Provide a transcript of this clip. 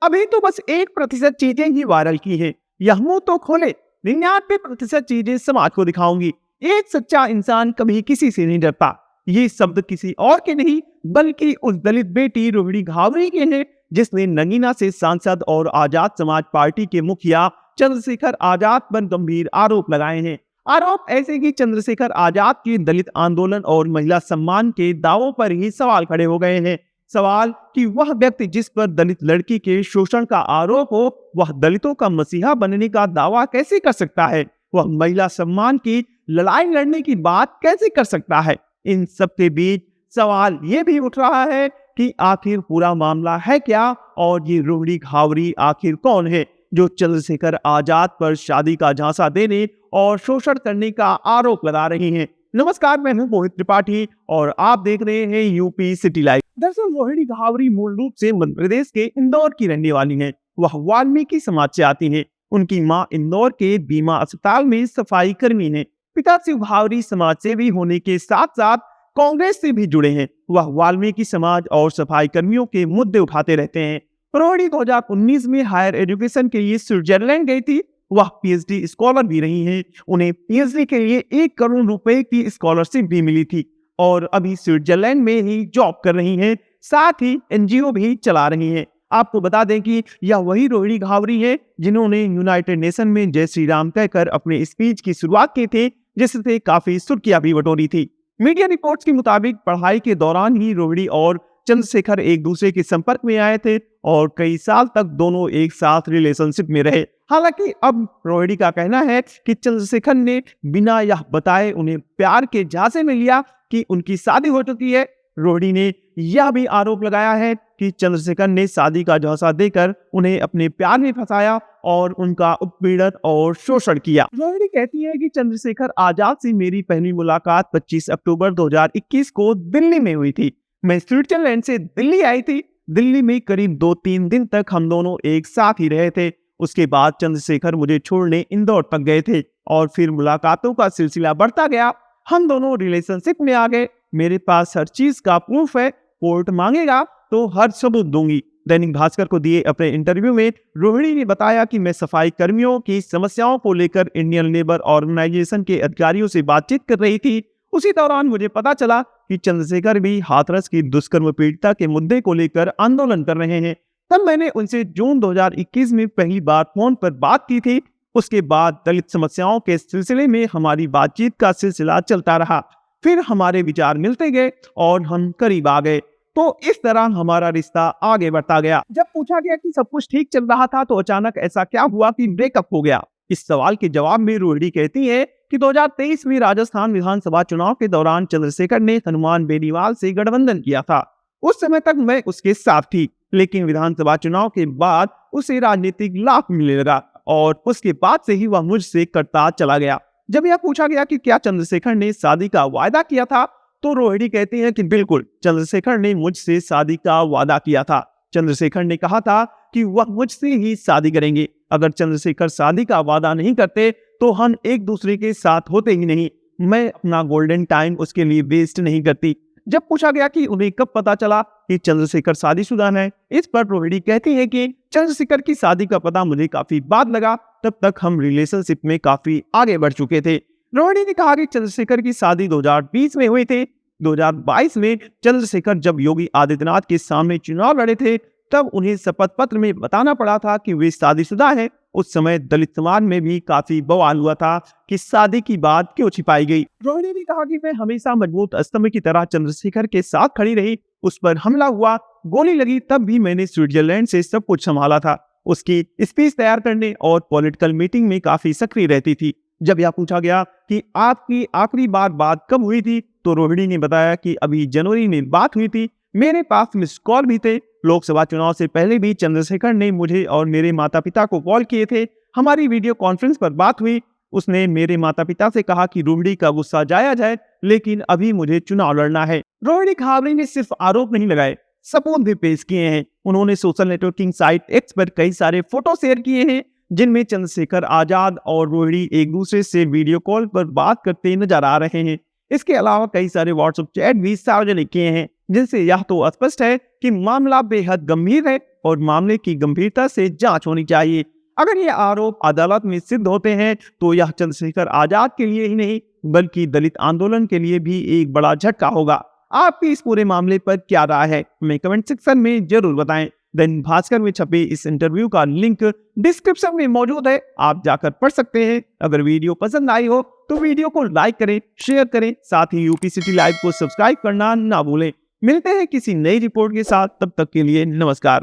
अभी तो बस 1% चीजें ही वायरल की है। यह मुंह तो खोले, 99% चीजें समाज को दिखाऊंगी। एक सच्चा इंसान कभी किसी से नहीं डरता। ये शब्द किसी और के नहीं बल्कि उस दलित बेटी रोहिणी घावरी के हैं, जिसने नगीना से सांसद और आजाद समाज पार्टी के मुखिया चंद्रशेखर आजाद पर गंभीर आरोप लगाए हैं। आरोप ऐसे कि चंद्रशेखर आजाद के दलित आंदोलन और महिला सम्मान के दावों पर ही सवाल खड़े हो गए हैं। सवाल कि वह व्यक्ति जिस पर दलित लड़की के शोषण का आरोप हो, वह दलितों का मसीहा बनने का दावा कैसे कर सकता है? वह महिला सम्मान की लड़ाई लड़ने की बात कैसे कर सकता है? इन सब के बीच सवाल ये भी उठ रहा है कि आखिर पूरा मामला है क्या, और ये रोहिणी घावरी आखिर कौन है जो चंद्रशेखर आजाद पर शादी का झांसा देने और शोषण करने का आरोप लगा रही हैं। नमस्कार, मैं हूं मोहित त्रिपाठी और आप देख रहे हैं यूपी सिटी लाइव। दरअसल रोहिणी घावरी मूल रूप से मध्य प्रदेश के इंदौर की रहने वाली हैं। वह वाल्मीकि समाज से आती हैं। उनकी मां इंदौर के बीमा अस्पताल में सफाई कर्मी हैं। पिता शिव घावरी समाज सेवी होने के साथ साथ कांग्रेस से भी जुड़े हैं। वह वाल्मीकि समाज और सफाई कर्मियों के मुद्दे उठाते रहते हैं। रोहिणी 2019 में हायर एजुकेशन के लिए स्विट्जरलैंड गई थी। वह पीएचडी स्कॉलर भी रही हैं। उन्हें पीएचडी के लिए 1 करोड़ रुपए की स्कॉलरशिप भी मिली थी और अभी स्विट्जरलैंड में ही जॉब कर रही हैं। साथ ही एनजीओ भी चला रही हैं। आपको बता दें कि यह वही रोहिणी घावरी है जिन्होंने यूनाइटेड नेशन में जय श्री राम कहकर अपने स्पीच की शुरुआत की थी, जिससे काफी सुर्खियां भी बटोरी थी। मीडिया रिपोर्ट्स के मुताबिक पढ़ाई के दौरान ही रोहिणी और चंद्रशेखर एक दूसरे के संपर्क में आए थे और कई साल तक दोनों एक साथ रिलेशनशिप में रहे। हालांकि अब रोहिणी का कहना है कि चंद्रशेखर ने बिना यह बताए उन्हें प्यार के झांसे में लिया कि उनकी शादी हो चुकी है। रोहिणी ने यह भी आरोप लगाया है कि चंद्रशेखर ने शादी का झांसा देकर उन्हें अपने प्यार में फंसाया और उनका उत्पीड़न और शोषण किया। रोहिणी कहती है कि चंद्रशेखर आजाद से मेरी पहली मुलाकात 25 अक्टूबर 2021 को दिल्ली में हुई थी। मैं स्विट्जरलैंड से दिल्ली आई थी। दिल्ली में करीब 2-3 दिन तक हम दोनों एक साथ ही रहे थे। उसके बाद चंद्रशेखर मुझे छोड़ने इंदौर तक गए थे और फिर मुलाकातों का सिलसिला बढ़ता गया। हम दोनों रिलेशनशिप में आ गए। मेरे पास हर चीज का प्रूफ है। कोर्ट मांगेगा तो हर सबूत दूंगी। दैनिक भास्कर को दिए अपने इंटरव्यू में रोहिणी ने बताया कि मैं सफाई कर्मियों की समस्याओं को लेकर इंडियन लेबर ऑर्गेनाइजेशन के अधिकारियों से बातचीत कर रही थी। उसी दौरान मुझे पता चला कि चंद्रशेखर भी हाथरस की दुष्कर्म पीड़िता के मुद्दे को लेकर आंदोलन कर रहे हैं। तब मैंने उनसे जून 2021 में पहली बार फोन पर बात की थी। उसके बाद दलित समस्याओं के सिलसिले में हमारी बातचीत का सिलसिला चलता रहा। फिर हमारे विचार मिलते गए और हम करीब आ गए। तो इस तरह हमारा रिश्ता आगे बढ़ता गया। जब पूछा गया कि सब कुछ ठीक चल रहा था तो अचानक ऐसा क्या हुआ कि ब्रेकअप हो गया, इस सवाल के जवाब में रोहिणी कहती है कि 2023 में राजस्थान विधानसभा चुनाव के दौरान चंद्रशेखर ने हनुमान बेनीवाल से गठबंधन किया था। उस समय तक मैं उसके साथ थी, लेकिन विधानसभा चुनाव के बाद उसे राजनीतिक लाभ मिलने लगा और उसके बाद से ही वह मुझसे कटता चला गया। जब यह पूछा गया कि क्या चंद्रशेखर ने शादी का वायदा किया था, तो रोहिणी कहती हैं कि बिल्कुल, चंद्रशेखर ने मुझसे शादी का वादा किया था। चंद्रशेखर ने कहा था कि वह मुझसे ही शादी करेंगे। अगर चंद्रशेखर शादी का वादा नहीं करते तो हम एक दूसरे के साथ होते ही नहीं। मैं अपना गोल्डन टाइम उसके लिए वेस्ट नहीं करती। जब पूछा गया कि उन्हें कब पता चला कि चंद्रशेखर शादीशुदा है, इस पर रोहिणी कहती है कि चंद्रशेखर की शादी का पता मुझे काफी बाद लगा। तब तक हम रिलेशनशिप में काफी आगे बढ़ चुके थे। रोहिणी ने कहा कि चंद्रशेखर की शादी 2020 में हुई थी। 2022 में चंद्रशेखर जब योगी आदित्यनाथ के सामने चुनाव लड़े थे, तब उन्हें शपथ पत्र में बताना पड़ा था कि वे शादीशुदा हैं। उस समय दलित समाज में भी काफी बवाल हुआ था कि शादी की बात क्यों छिपाई गई। रोहिणी ने कहा कि मैं हमेशा मजबूत स्तंभ की तरह चंद्रशेखर के साथ खड़ी रही। उस पर हमला हुआ, गोली लगी, तब भी मैंने स्विट्जरलैंड से सब कुछ संभाला था। उसकी स्पीच तैयार करने और पॉलिटिकल मीटिंग में काफी सक्रिय रहती थी। जब यह पूछा गया कि आपकी आखिरी बात कब हुई थी, तो रोहिणी ने बताया कि अभी जनवरी में बात हुई थी। मेरे पास मिस कॉल भी थे। लोकसभा चुनाव से पहले भी चंद्रशेखर ने मुझे और मेरे माता पिता को कॉल किए थे। हमारी वीडियो कॉन्फ्रेंस पर बात हुई। उसने मेरे माता पिता से कहा कि रोहिणी का गुस्सा जायज है, लेकिन अभी मुझे चुनाव लड़ना है। रोहिणी घावरी ने सिर्फ आरोप नहीं लगाए, सबूत भी पेश किए हैं। उन्होंने सोशल नेटवर्किंग साइट एक्स पर कई सारे फोटो शेयर किए हैं, जिनमें चंद्रशेखर आजाद और रोहिणी एक दूसरे से वीडियो कॉल पर बात करते नजर आ रहे हैं। इसके अलावा कई सारे व्हाट्सएप चैट भी सार्वजनिक किए हैं, जिनसे यह तो स्पष्ट है कि मामला बेहद गंभीर है और मामले की गंभीरता से जांच होनी चाहिए। अगर ये आरोप अदालत में सिद्ध होते हैं तो यह चंद्रशेखर आजाद के लिए ही नहीं बल्कि दलित आंदोलन के लिए भी एक बड़ा झटका होगा। आपकी इस पूरे मामले पर क्या राय है, हमें कमेंट सेक्शन में जरूर बताएं। दैनिक भास्कर में छपे इस इंटरव्यू का लिंक डिस्क्रिप्शन में मौजूद है, आप जाकर पढ़ सकते हैं। अगर वीडियो पसंद आई हो तो वीडियो को लाइक करें, शेयर करें, साथ ही यूपी सिटी लाइव को सब्सक्राइब करना ना भूलें। मिलते हैं किसी नई रिपोर्ट के साथ, तब तक के लिए नमस्कार।